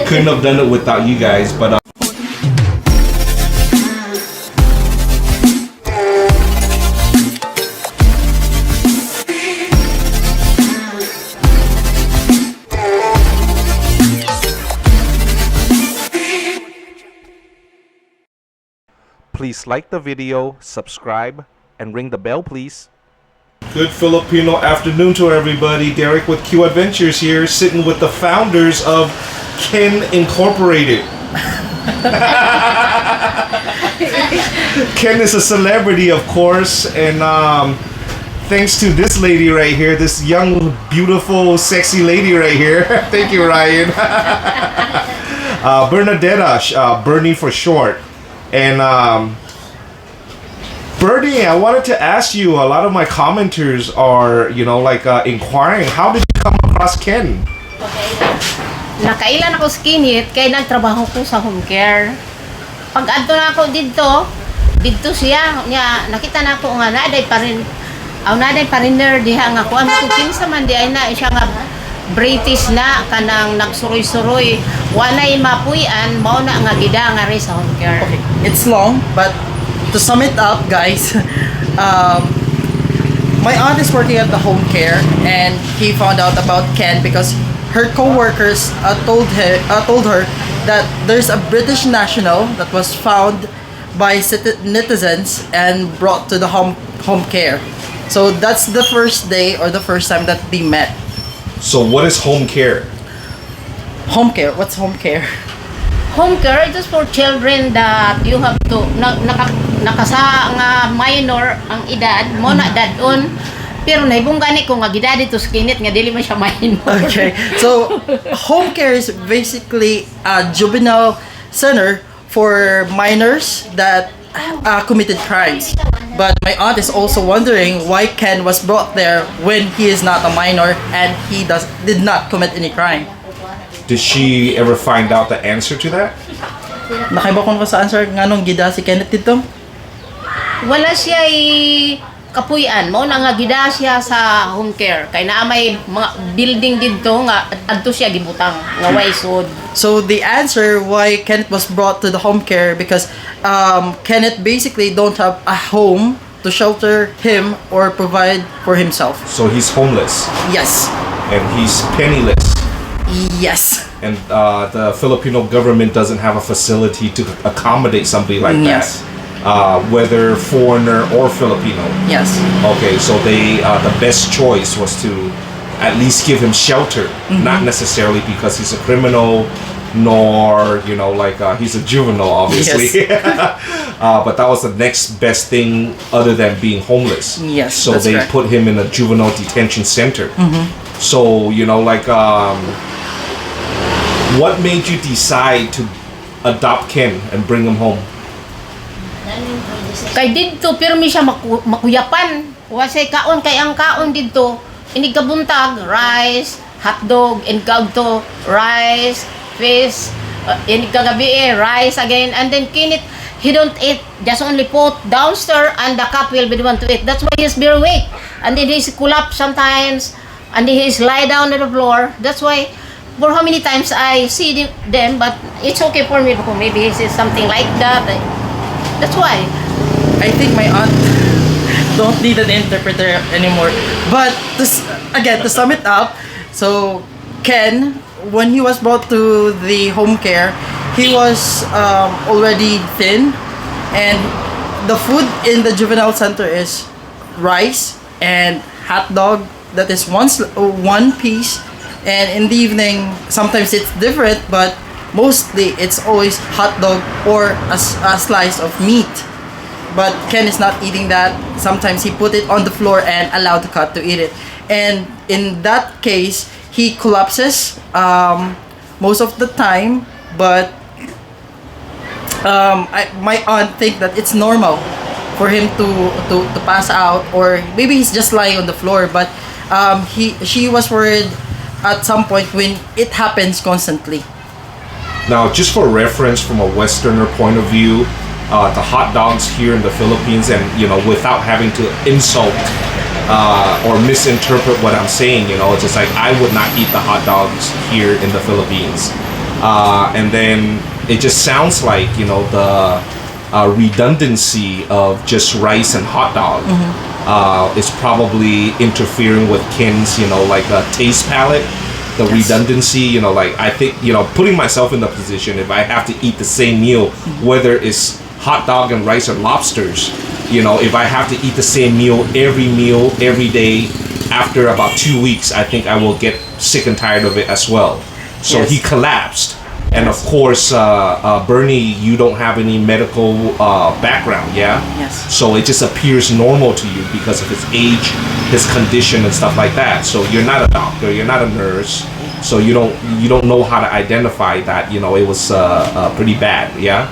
Couldn't have done it without you guys, but please like the video, subscribe, and ring the bell, please. Good Filipino afternoon to everybody. Derek with Q Adventures here, sitting with the founders of Ken Incorporated. Ken is a celebrity, of course, and thanks to this lady right here, this young, beautiful, sexy lady right here. Thank you, Ryan. Bernadetta, Bernie for short. And Bernie, I wanted to ask you, a lot of my commenters are, inquiring, how did you come across Ken? Okay. Nakailan ako skinit, kaya nagtrabaho ko sa home care. Pag adto na ako dito siya, nakita na ako nga naday pa rin, naday pariner diha nga kuan ko kinsa man di ay na siya nga British na kanang nagsuroy-suroy, walay mapuy-an, mao na nga gida nga rin sa home care. Okay, it's long, but to sum it up, guys, my aunt is working at the home care, and he found out about Ken because her co-workers told her that there's a British national that was found by netizens and brought to the home care. So that's the first day or the first time that they met. So what is home care? Home care? What's home care? Home care is for children that you have to nakasa nga minor ang edad mo na dadon, pero naibunggani ko nga gidadi to skinit nga dili man siya minor. Okay, so home care is basically a juvenile center for minors that committed crimes. But my aunt is also wondering why Ken was brought there when he is not a minor and he did not commit any crime. Did she ever find out the answer to that? Nakibakon ko sa answer nga nung gida si Kenneth dito? Wala siya kapuy-an, mao na nga gida siya sa home care kay naa may mga building dito nga adto siya gibutang nga way sud. So the answer why Kenneth was brought to the home care because Kenneth basically don't have a home to shelter him or provide for himself. So he's homeless. Yes. And he's penniless. Yes. And the Filipino government doesn't have a facility to accommodate somebody like that. Yes. Whether foreigner or Filipino. Yes. Okay, so the best choice was to at least give him shelter, not necessarily because he's a criminal, nor he's a juvenile, obviously. Yes. But that was the next best thing other than being homeless. Yes. So that's they correct. put him in a juvenile detention center. So what made you decide to adopt Ken and bring him home? Kay didto pirmi siya makuyapan. Wasay kaon kay ang kaon didto inigabuntag rice, hotdog, and to rice, fish, inigagabi rice again, and then kinit he don't eat, just only put downstairs and the cat will be the one to eat. That's why he's very weak, and then he's collapse sometimes, and then he's lie down on the floor. That's why for how many times I see them, but it's okay for me because maybe he says something like that. That's why. I think my aunt don't need an interpreter anymore. But to sum it up, so Ken, when he was brought to the home care, he was already thin, and the food in the juvenile center is rice and hot dog that is one piece, and in the evening sometimes it's different, but mostly it's always hot dog or a slice of meat. But Ken is not eating that. Sometimes he put it on the floor and allowed the cat to eat it. And in that case, he collapses most of the time. But my aunt think that it's normal for him to pass out, or maybe he's just lying on the floor. But she was worried at some point when it happens constantly. Now, just for reference from a Westerner point of view, the hot dogs here in the Philippines, and without having to insult or misinterpret what I'm saying. You know, it's just like I would not eat the hot dogs here in the Philippines. And then it just sounds like, you know, the redundancy of just rice and hot dog is probably interfering with Ken's, you know, like a taste palette. The redundancy, you know, like I think, you know, putting myself in the position, if I have to eat the same meal, whether it's hot dog and rice or lobsters, you know, if I have to eat the same meal every day, after about 2 weeks, I think I will get sick and tired of it as well. So Yes. he collapsed. And of course, Bernie, you don't have any medical background, yeah? Yes. So it just appears normal to you because of his age, his condition, and stuff like that. So you're not a doctor, you're not a nurse, so you don't know how to identify that. You know, it was pretty bad, yeah.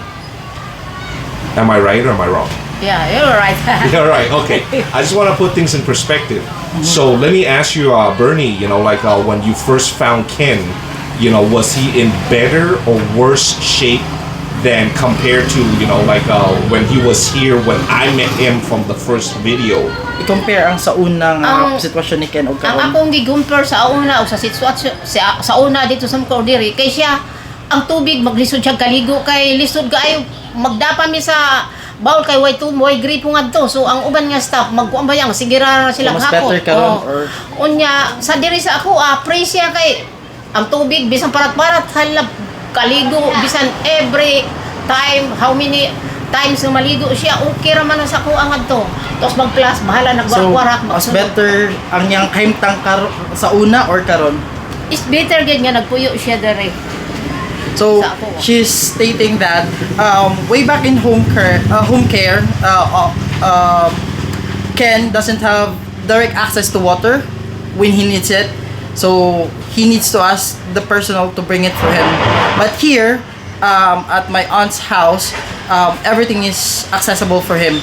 Am I right or am I wrong? Yeah, you're right. All right, okay. I just want to put things in perspective. So let me ask you, Bernie, you know, like when you first found Ken, you know, was he in better or worse shape than compared to, you know, like when he was here when I met him from the first video? I-compare ang sa unang sitwasyon ni Ken o Ang karon. akong gi-compare sa una o sa sitwasyon sa una dito sa Corderi, kay siya ang tubig maglisod siya kaligo kay lisod kaayo magdapa mi sa bawal kay way to way gripo ngadto. So ang uban nga staff magkuan bayang sige ra sila Mas hapon. better karon or Unya sa diri sa ako pray siya kay ang tubig bisan parat-parat halap kaligo bisan every time how many times na maligo siya okay ra man sa ko ang adto. Tapos mag-class bahala so nagwarak mas better ang yang kahimtang sa una or karon. Is better gid nga nagpuyo siya dere. So Sa ako. she's stating that way back in home care, Ken doesn't have direct access to water when he needs it. So he needs to ask the personnel to bring it for him. But here, at my aunt's house, everything is accessible for him.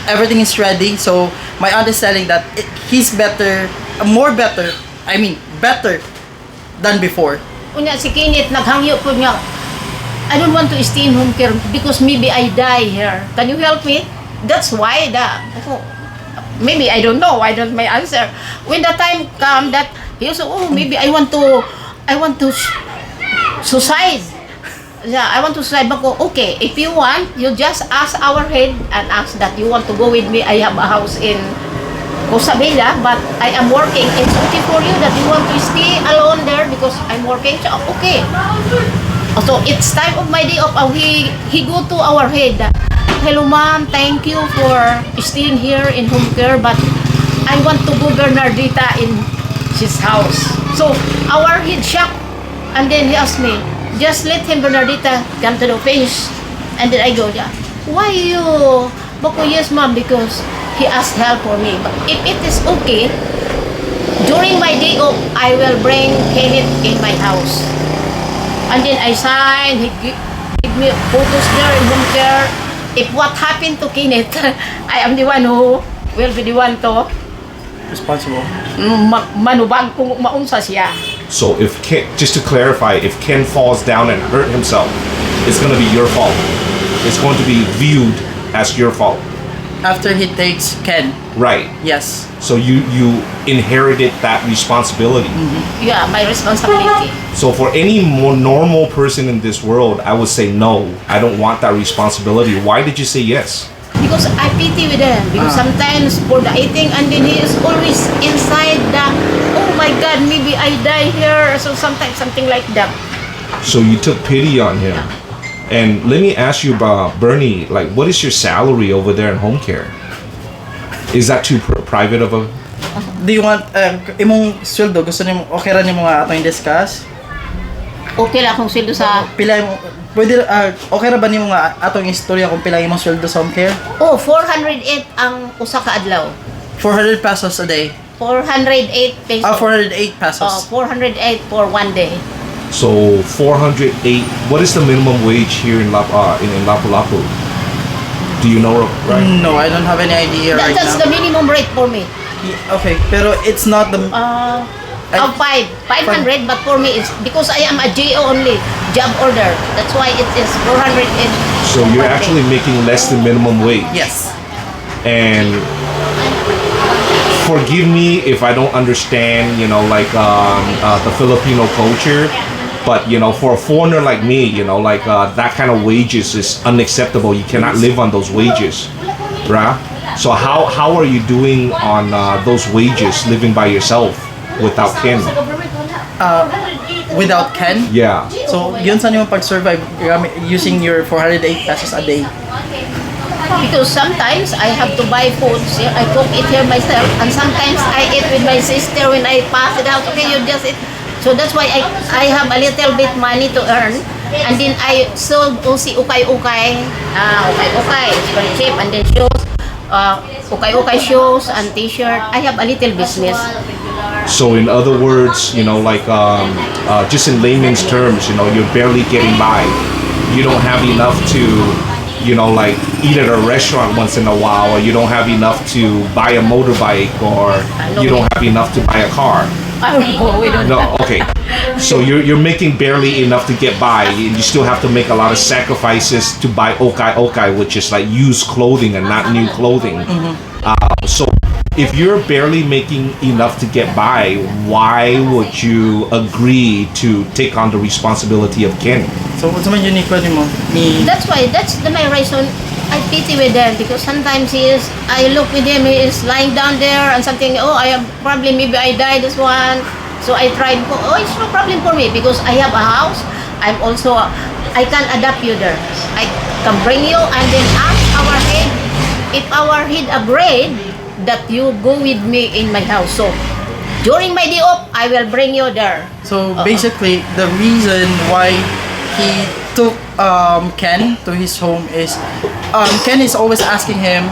Everything is ready. So my aunt is telling that he's better than before. Unya si Kinit naghangyo po niya. I don't want to stay in home care because maybe I die here. Can you help me? That's why maybe I don't know. I don't my answer. When the time come that he also maybe I want to suicide. Yeah, I want to suicide. Bako, okay, if you want, you just ask our head and ask that you want to go with me. I have a house in Cosabella, but I am working. It's okay for you that you want to stay alone there because I'm working. So, okay. So it's time of my day off. He go to our head. Hello, ma'am. Thank you for staying here in home care, but I want to go Bernardita in his house. So our head shocked, and then he asked me, just let him Bernardita come to the office, and then I go, yeah. Why you? Bako, yes, ma'am, because he asked help for me. But if it is okay, during my day off, I will bring Kenneth in my house. And then I sign, he give me photos there in home care. If what happened to Kenneth, I am the one who will be the one to Responsible. manubag kung maunsa siya. So if Ken, just to clarify, if Ken falls down and hurt himself, it's going to be your fault. It's going to be viewed as your fault. After he takes Ken. Right. Yes. So you inherited that responsibility. Yeah, my responsibility. So for any more normal person in this world, I would say no. I don't want that responsibility. Why did you say yes? Because I pity with them. Because sometimes for the eating, and then he is always inside the, oh my God, maybe I die here. So sometimes something like that. So you took pity on him. And let me ask you about Bernie, like what is your salary over there in home care? Is that too private of a... Do you want imong sweldo gusto nimo okay ra nimo nga atong discuss? Okay lang kung sweldo sa... Pila mo pwede okay ra ba nimo nga atong istorya kung pila imong sweldo sa home care? Oh, 408 ang usa ka adlaw. 400 pesos a day. 408 pesos. 408 pesos. 408 for one day. So 408. What is the minimum wage here in Lapu-Lapu? Do you know, right? No, I don't have any idea right That's now. the minimum rate for me. Okay, pero it's not the 500, but for me it's because I am a JO only, job order. That's why it is 408. So you're per day. actually actually making less than minimum wage. yes. And forgive me if I don't understand, the Filipino culture. But for a foreigner like me, that kind of wages is unacceptable. You cannot live on those wages, right? So how are you doing on those wages, living by yourself without Ken? Without Ken. Yeah. So, yun saan yung pag-survive using your 408 pesos a day? Because sometimes I have to buy food. See, I cook it here myself, and sometimes I eat with my sister when I pass it out. Okay, you just eat. So that's why I have a little bit money to earn, and then I sold usi ukay-ukay. Ukay-ukay, it's very cheap, and then shoes, ukay-ukay shoes and T-shirt. I have a little business. So in other words, just in layman's terms, you're barely getting by. You don't have enough to, eat at a restaurant once in a while, or you don't have enough to buy a motorbike, or you don't have enough to buy a car. We don't. No, okay. So you're making barely enough to get by, and you still have to make a lot of sacrifices to buy okay, which is like used clothing and not new clothing. So if you're barely making enough to get by, why would you agree to take on the responsibility of Ken? So, what's man unique mo? That's why, my reason. I pity with them because sometimes I look with him, he is lying down there and something, I have problem, maybe I die this one. So I tried, it's no problem for me because I have a house. I can adapt you there. I can bring you and then ask our head, if our head agreed that you go with me in my house. So during my day off, I will bring you there. So basically, the reason why he took Ken to his home is Ken is always asking him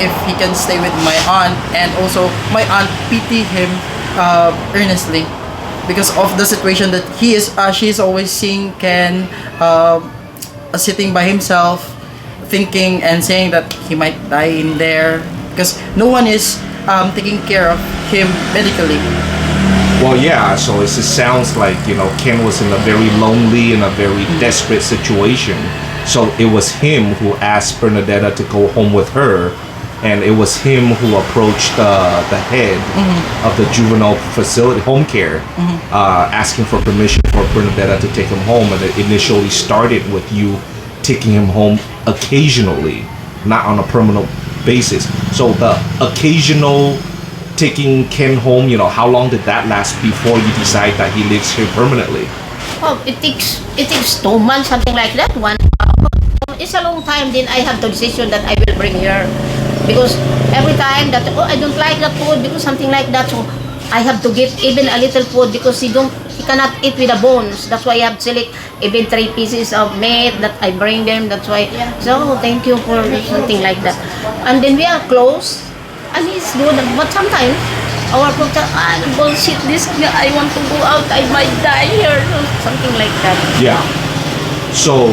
if he can stay with my aunt, and also my aunt pity him earnestly because of the situation that she is always seeing Ken sitting by himself, thinking and saying that he might die in there because no one is taking care of him medically. Well, yeah, so it just sounds like, Ken was in a very lonely and a very desperate situation. So it was him who asked Bernadetta to go home with her, and it was him who approached the head of the juvenile facility, home care, asking for permission for Bernadetta to take him home. And it initially started with you taking him home occasionally, not on a permanent basis. So the occasional taking Ken home, how long did that last before you decide that he lives here permanently? Oh, it takes 2 months, something like that. It's a long time. Then I have the decision that I will bring here because every time that I don't like that food because something like that, so I have to give even a little food because he cannot eat with the bones. That's why I have to select even 3 pieces of meat that I bring them. That's why. So thank you for something like that. And then we are close. And he's good, but sometimes our doctor, bullshit this, I want to go out, I might die here, something like that. Yeah. So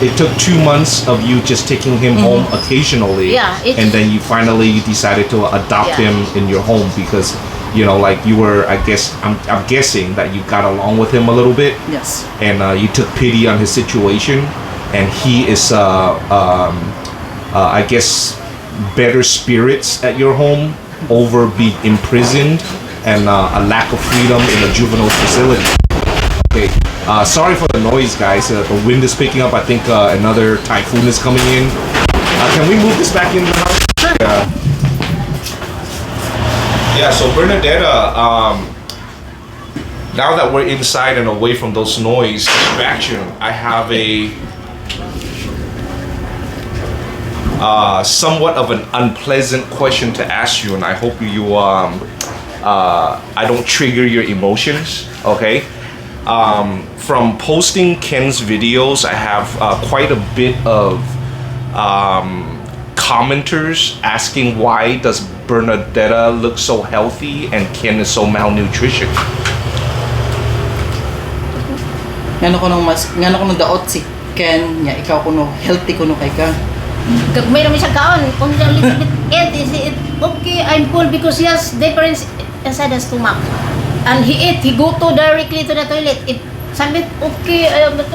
it took 2 months of you just taking him home occasionally. Yeah. And then you finally decided to adopt him in your home because, you were, I guess, I'm guessing that you got along with him a little bit. Yes. And you took pity on his situation. And he is, I guess, better spirits at your home over being imprisoned and a lack of freedom in a juvenile facility. Okay, sorry for the noise, guys. The wind is picking up. I think another typhoon is coming in. Can we move this back in the house? Sure. Yeah, so Bernadetta, now that we're inside and away from those noise distraction, I have a somewhat of an unpleasant question to ask you, and I hope I don't trigger your emotions, okay? From posting Ken's videos, I have quite a bit of commenters asking why does Bernadetta look so healthy and Ken is so malnutrition. Ngano ko nung daot si Ken, nya ikaw kuno healthy kuno kay ka. May naman siya kaon. Kung a little bit eat, okay, I'm full because he has difference inside the stomach. And he go to directly to the toilet. Sabi, okay, I have the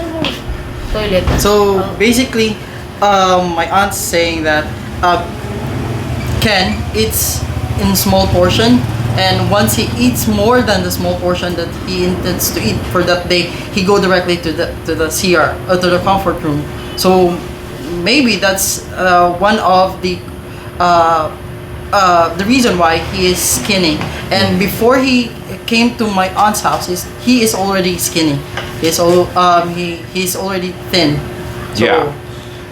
toilet. So basically, my aunt's saying that Ken eats in small portion, and once he eats more than the small portion that he intends to eat for that day, he go directly to the CR, or to the comfort room. So maybe that's one of the reason why he is skinny. And before he came to my aunt's house, he is already skinny. He's already thin. So, Yeah.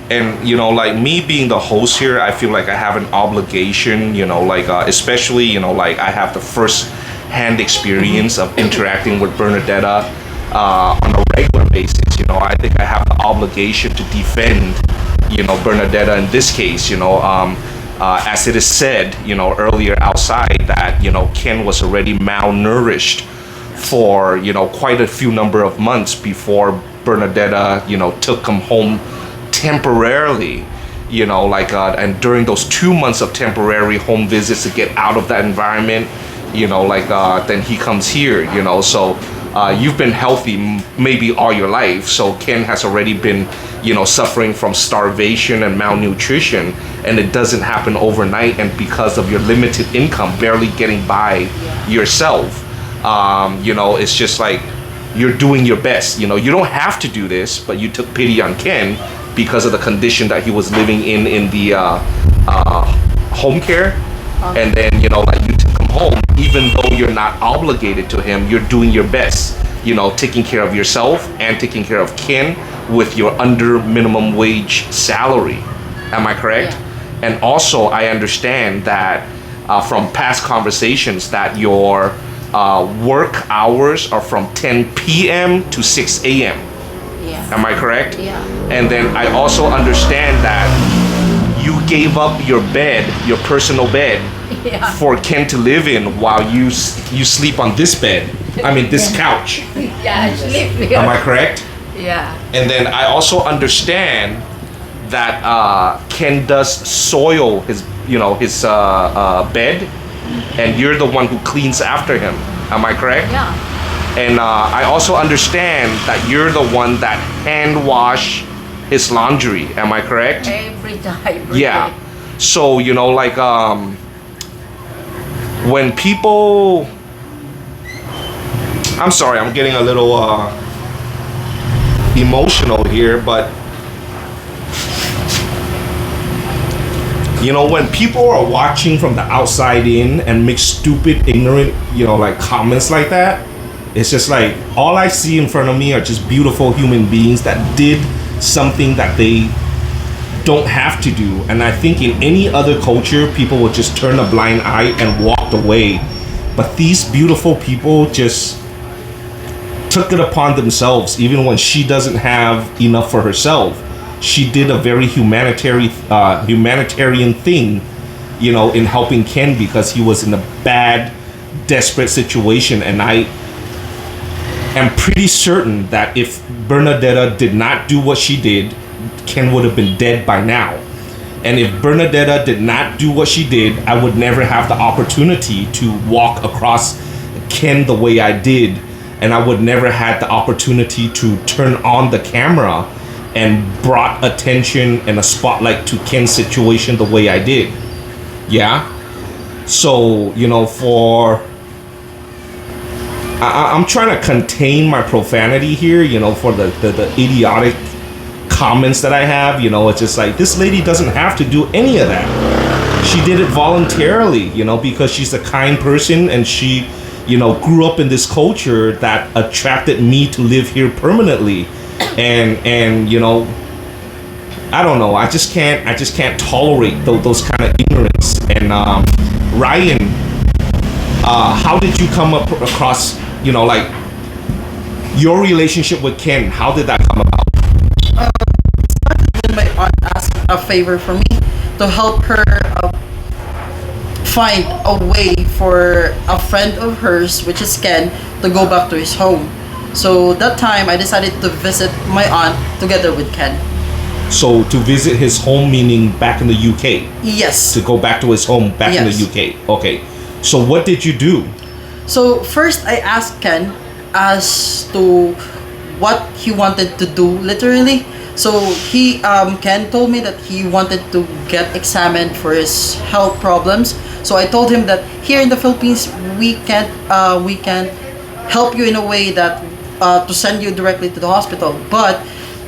And like me being the host here, I feel like I have an obligation, like especially like I have the first hand experience of interacting with Bernadetta on a regular basis. I think I have the obligation to defend Bernadetta in this case. As it is said earlier outside that Ken was already malnourished for quite a few number of months before Bernadetta took him home temporarily, and during those 2 months of temporary home visits to get out of that environment, then he comes here, so you've been healthy maybe all your life, so Ken has already been suffering from starvation and malnutrition, and it doesn't happen overnight, and because of your limited income, barely getting by yourself, it's just like you're doing your best. You don't have to do this, but you took pity on Ken because of the condition that he was living in the home care, and then you took him home. Even though you're not obligated to him, you're doing your best, taking care of yourself and taking care of Ken with your under minimum wage salary. Am I correct? Yeah. And also I understand that from past conversations that your work hours are from 10 p.m. to 6 a.m. Yeah. Am I correct? Yeah. And then I also understand that you gave up your bed, your personal bed, Yeah. for Ken to live in while you sleep on this bed. I mean, this couch. Yeah, I sleep here. Am I correct? Yeah. And then I also understand that Ken does soil his bed, and you're the one who cleans after him. Am I correct? Yeah. And I also understand that you're the one that hand wash his laundry. Am I correct? Every time. Yeah. So when people, I'm sorry, I'm getting a little emotional here, but when people are watching from the outside in and make stupid, ignorant, comments like that, it's just like all I see in front of me are just beautiful human beings that did something that they don't have to do. And I think in any other culture, people would just turn a blind eye and walk away. But these beautiful people just took it upon themselves, even when she doesn't have enough for herself. She did a very humanitarian thing, in helping Ken because he was in a bad, desperate situation. And I am pretty certain that if Bernadetta did not do what she did, Ken would have been dead by now. And if Bernadetta did not do what she did, I would never have the opportunity to walk across Ken the way I did. And I would never had the opportunity to turn on the camera and brought attention and a spotlight to Ken's situation the way I did. Yeah? So, I'm trying to contain my profanity here, for the idiotic comments that I have. It's just like, this lady doesn't have to do any of that. She did it voluntarily, because she's a kind person, and she, grew up in this culture that attracted me to live here permanently. And I don't know, I just can't tolerate those kind of ignorance. And Ryan, how did you come across your relationship with Ken? How did that come about? When my aunt asked a favor for me to help her find a way for a friend of hers, which is Ken, to go back to his home. So that time I decided to visit my aunt together with Ken. So to visit his home, meaning back in the UK? Yes. To go back to his home back in the UK. Okay. So what did you do? So first I asked Ken as to what he wanted to do literally. So Ken told me that he wanted to get examined for his health problems. So I told him that here in the Philippines we can help you in a way that to send you directly to the hospital. But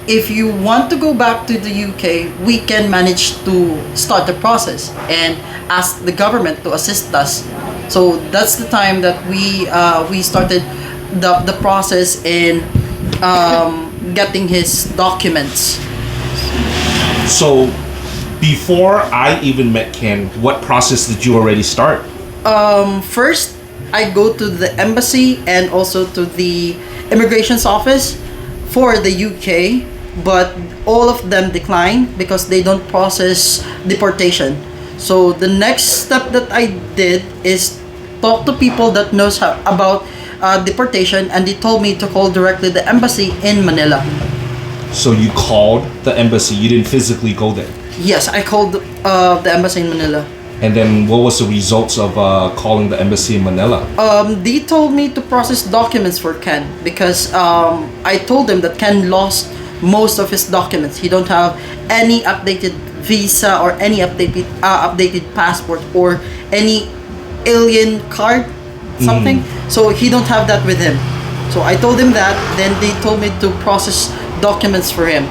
if you want to go back to the UK, we can manage to start the process and ask the government to assist us. So that's the time that we started the process in getting his documents. So, before I even met Ken, what process did you already start? First, I go to the embassy and also to the immigration's office for the UK, but all of them decline because they don't process deportation. So the next step that I did is talk to people that knows about deportation, and they told me to call directly the embassy in Manila. So you called the embassy. You didn't physically go there. Yes, I called the embassy in Manila. And then what was the results of calling the embassy in Manila? They told me to process documents for Ken because I told them that Ken lost most of his documents. He don't have any updated visa or any updated passport or any alien card, something. So he don't have that with him. So I told him that. Then they told me to process documents for him.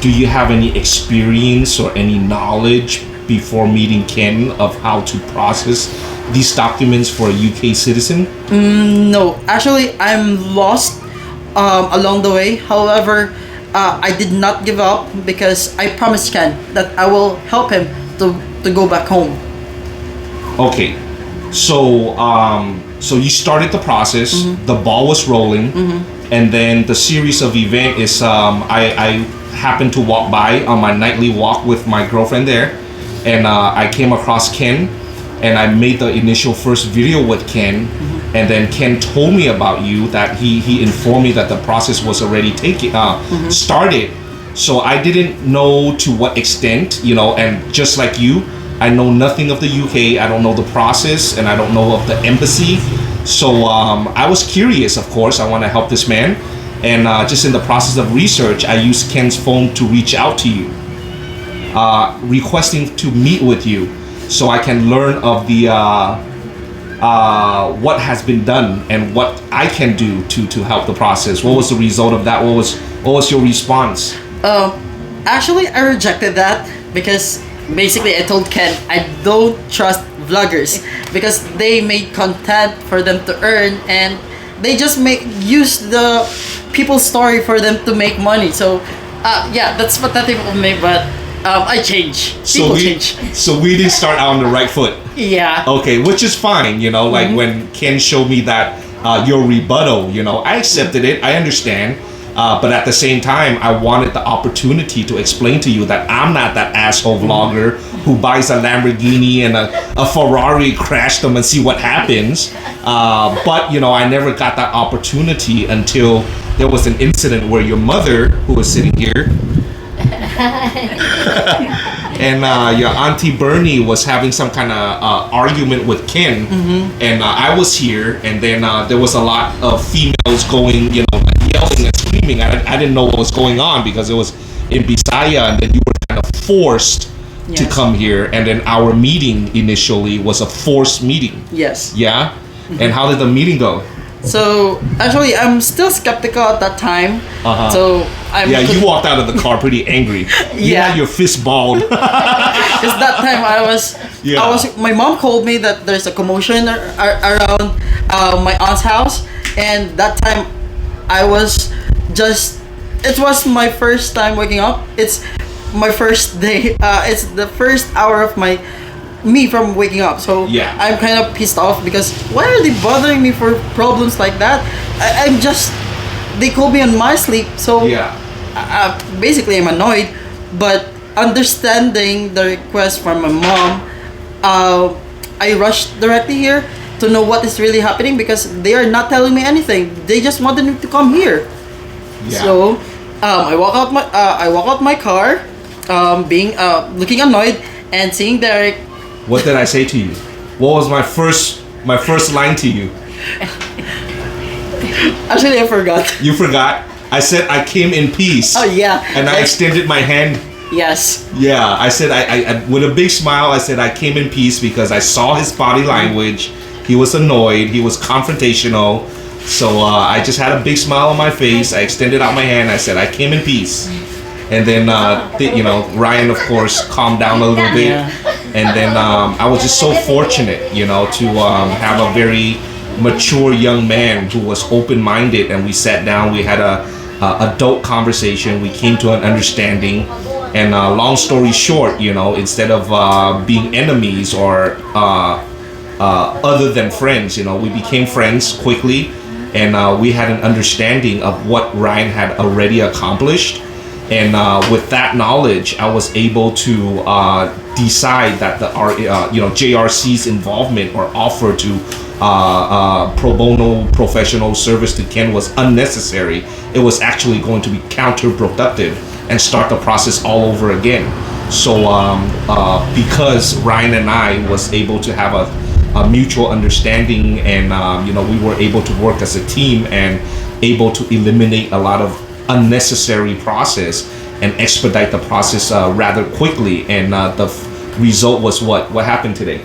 Do you have any experience or any knowledge before meeting Ken of how to process these documents for a UK citizen? No, actually, I'm lost along the way. However, I did not give up because I promised Ken that I will help him to go back home. Okay, so so you started the process. The ball was rolling, and then the series of event is I happened to walk by on my nightly walk with my girlfriend there, and I came across Ken, and I made the initial first video with Ken, and then Ken told me about you, that he informed me that the process was already started. So I didn't know to what extent, you know, and just like you, I know nothing of the UK. I don't know the process, and I don't know of the embassy. So I was curious, of course. I want to help this man, and just in the process of research, I used Ken's phone to reach out to you, requesting to meet with you, so I can learn of the what has been done and what I can do to help the process. What was the result of that? What was your response? Actually, I rejected that because basically I told Ken I don't trust vloggers because they make content for them to earn, and they just use the people's story for them to make money. So yeah, that's pathetic of me, but I change. People change. So we didn't start out on the right foot. Yeah. Okay, which is fine, you know, like when Ken showed me that your rebuttal, you know, I accepted it, I understand. But at the same time, I wanted the opportunity to explain to you that I'm not that asshole vlogger who buys a Lamborghini and a Ferrari, crash them and see what happens. But, you know, I never got that opportunity until there was an incident where your mother, who was sitting here, and your auntie Bernie was having some kind of argument with Ken, and I was here, and then there was a lot of females going, you know, like yelling and screaming. I didn't know what was going on because it was in Bisaya, and then you were kind of forced to come here, and then our meeting initially was a forced meeting. Yes. Yeah? And how did the meeting go? So actually, I'm still skeptical at that time. So you walked out of the car pretty angry. You had your fist balled. Because that time I was, my mom called me that there's a commotion around my aunt's house, and that time I was it was my first time waking up. It's my first day. It's the first hour of me from waking up. So I'm kind of pissed off because why are they bothering me for problems like that? They call me on my sleep. So basically I'm annoyed, but understanding the request from my mom, I rushed directly here to know what is really happening because they are not telling me anything. They just wanted me to come here. So I walk out my car, being looking annoyed and seeing Derek. What did I say to you? What was my first line to you? Actually, I forgot. You forgot? I said I came in peace. Oh yeah. And I extended my hand Yes. Yeah, I said I with a big smile. I said I came in peace because I saw his body language. He was annoyed. He was confrontational. So I just had a big smile on my face. I extended out my hand. I said I came in peace. And then Ryan, of course, calmed down a little bit. Yeah. And then I was just so fortunate, to have a very mature young man who was open-minded, and we sat down. We had a adult conversation. We came to an understanding. And long story short, instead of being enemies or other than friends, we became friends quickly, and we had an understanding of what Ryan had already accomplished. And with that knowledge, I was able to decide that JRC's involvement or offer to pro bono professional service to Ken was unnecessary. It was actually going to be counterproductive and start the process all over again. So because Ryan and I was able to have a mutual understanding, and we were able to work as a team and able to eliminate a lot of unnecessary process and expedite the process rather quickly, and the result was what happened today.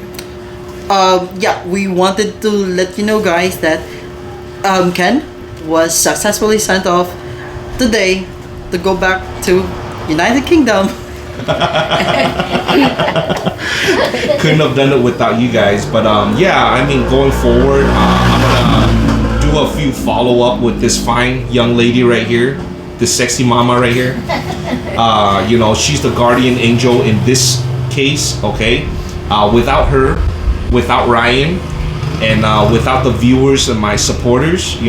Yeah, we wanted to let you know, guys, that Ken was successfully sent off today to go back to United Kingdom. Couldn't have done it without you guys, but going forward, I'm gonna do a few follow-up with this fine young lady right here, this sexy mama right here. She's the guardian angel in this case, okay? Without her, without Ryan, and without the viewers and my supporters,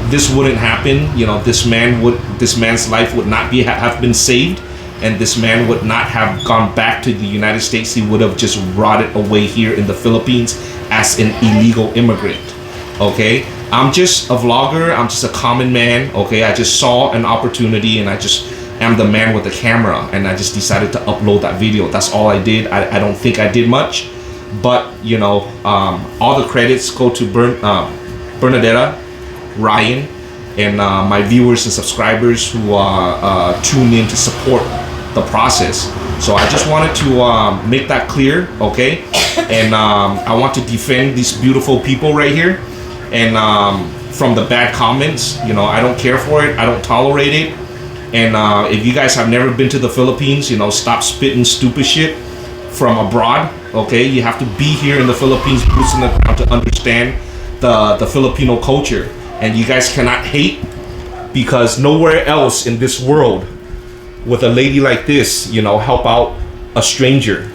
this wouldn't happen. This man's life would not have been saved, and this man would not have gone back to the United States. He would have just rotted away here in the Philippines as an illegal immigrant. Okay, I'm just a vlogger. I'm just a common man. Okay, I just saw an opportunity, and I just am the man with the camera, and I just decided to upload that video. That's all I did. I don't think I did much, but all the credits go to Bernadetta, Ryan, and my viewers and subscribers who tune in to support the process. So I just wanted to make that clear, okay? And I want to defend these beautiful people right here, and from the bad comments. I don't care for it. I don't tolerate it. And if you guys have never been to the Philippines, stop spitting stupid shit from abroad, okay? You have to be here in the Philippines, boots on the ground, to understand the Filipino culture. And you guys cannot hate, because nowhere else in this world with a lady like this, help out a stranger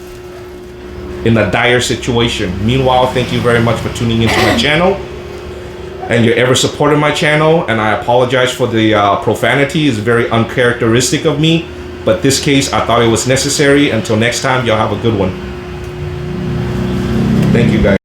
in a dire situation. Meanwhile, thank you very much for tuning into my channel, and you're ever supporting my channel. And I apologize for the profanity. It's very uncharacteristic of me, but this case, I thought it was necessary. Until next time, y'all have a good one. Thank you, guys.